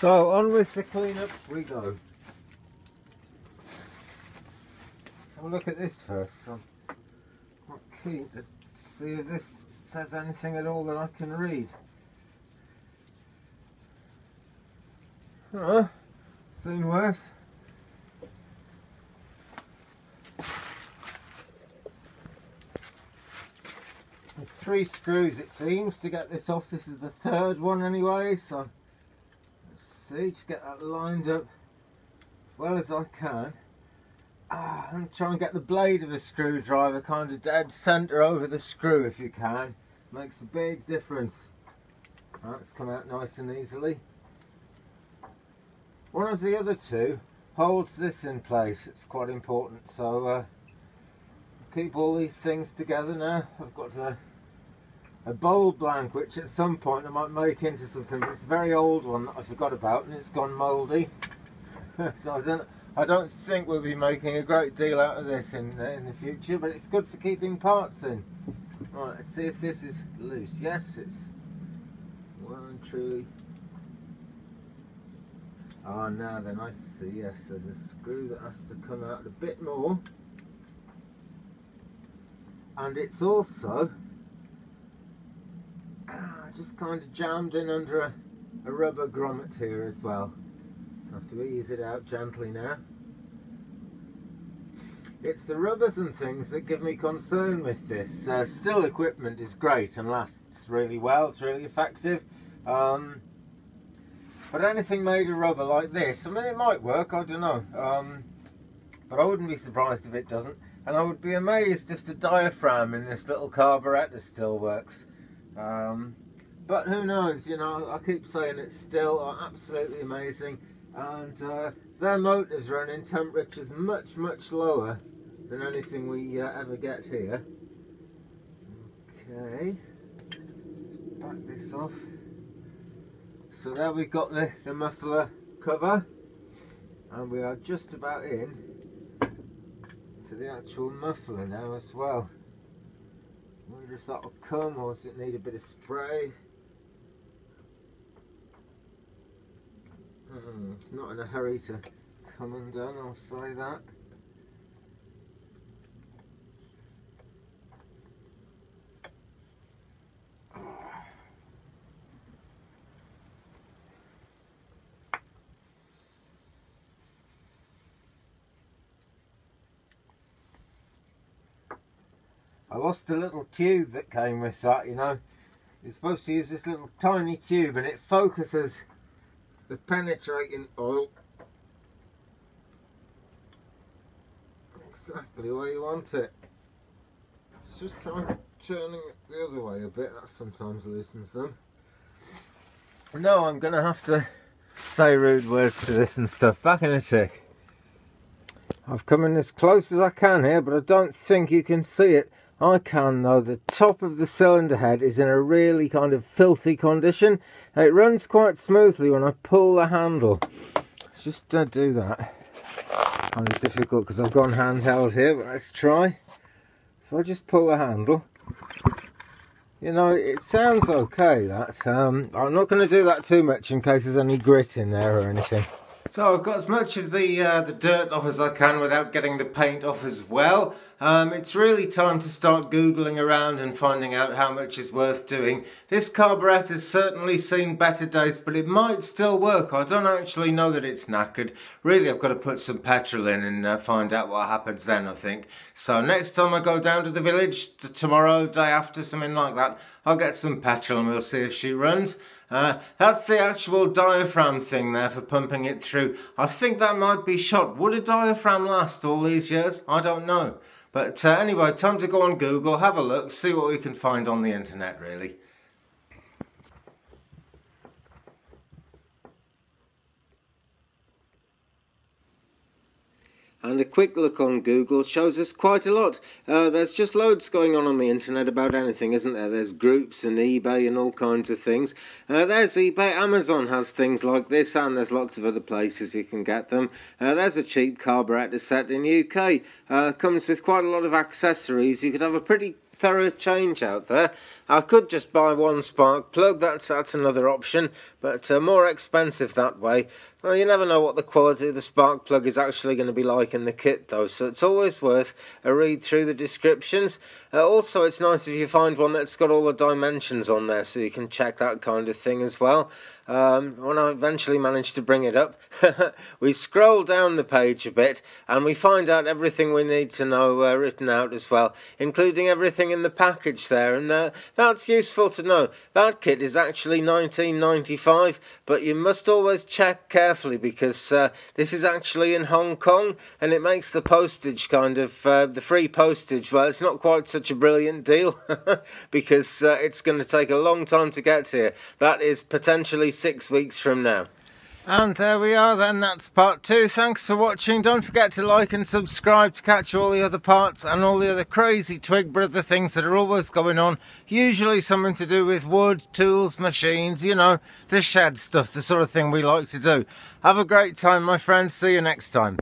So on with the cleanup we go. So look at this first. I'm quite keen to see if this says anything at all that I can read. Seen worse. There's 3 screws it seems to get this off. This is the 3rd one anyway, so let's see, just get that lined up as well as I can. And try and get the blade of a screwdriver kind of dead centre over the screw if you can. Makes a big difference. That's come out nice and easily. One of the other 2 holds this in place. It's quite important, so keep all these things together now. I've got a bowl blank which at some point I might make into something, but it's a very old one that I forgot about and it's gone mouldy. So I don't think we'll be making a great deal out of this in the future, but it's good for keeping parts in. Right, let's see if this is loose. Yes, it's well and truly. Oh, now then, I see, yes, there's a screw that has to come out a bit more. And it's also just kind of jammed in under a rubber grommet here as well. So I have to ease it out gently now. It's the rubbers and things that give me concern with this. Stihl equipment is great and lasts really well, it's really effective. But anything made of rubber like this, I mean, it might work, I don't know. But I wouldn't be surprised if it doesn't. And I would be amazed if the diaphragm in this little carburetor still works. But who knows, you know, I keep saying it's Stihl are absolutely amazing. And their motors run in temperatures much, much lower than anything we ever get here. Okay, let's back this off. So there we've got the muffler cover, and we are just about in to the actual muffler now as well. Wonder if that will come, or does it need a bit of spray? It's not in a hurry to come undone, I'll say that. I lost the little tube that came with that, you know. You're supposed to use this little tiny tube and it focuses the penetrating oil exactly where you want it. Just try turning it the other way a bit, that sometimes loosens them. No, I'm going to have to say rude words to this and stuff. Back in a tick. I've come in as close as I can here, but I don't think you can see it. I can though. The top of the cylinder head is in a really kind of filthy condition. It runs quite smoothly when I pull the handle. Let's just do that. Kind of difficult because I've gone handheld here, but let's try. So I just pull the handle. You know, it sounds okay, that. I'm not going to do that too much in case there's any grit in there or anything. So I've got as much of the dirt off as I can without getting the paint off as well. It's really time to start Googling around and finding out how much is worth doing. This carburetor's certainly seen better days, but it might still work. I don't actually know that it's knackered. Really, I've got to put some petrol in and find out what happens then, I think. So next time I go down to the village, tomorrow, day after, something like that, I'll get some petrol and we'll see if she runs. That's the actual diaphragm thing there for pumping it through. I think that might be shot. Would a diaphragm last all these years? I don't know. But anyway, time to go on Google, have a look, see what we can find on the internet really. And a quick look on Google shows us quite a lot. There's just loads going on the internet about anything, isn't there? There's groups and eBay and all kinds of things. There's eBay, Amazon has things like this, and there's lots of other places you can get them. There's a cheap carburetor set in UK. Comes with quite a lot of accessories. You could have a pretty thorough change out there. I could just buy one spark plug, that's another option, but more expensive that way. Well, you never know what the quality of the spark plug is actually going to be like in the kit though, so it's always worth a read through the descriptions. Also, it's nice if you find one that's got all the dimensions on there, so you can check that kind of thing as well. When I eventually managed to bring it up, we scroll down the page a bit and we find out everything we need to know written out as well, including everything in the package there, and that's useful to know. That kit is actually $19.95, but you must always check carefully because this is actually in Hong Kong, and it makes the postage kind of, the free postage, well, it's not quite such a brilliant deal because it's going to take a long time to get here. That is potentially 6 weeks from now. And there we are then, that's part 2. Thanks for watching. Don't forget to like and subscribe to catch all the other parts and all the other crazy Twig brother things that are always going on. Usually something to do with wood, tools, machines, you know, the shed stuff, the sort of thing we like to do. Have a great time, my friends. See you next time.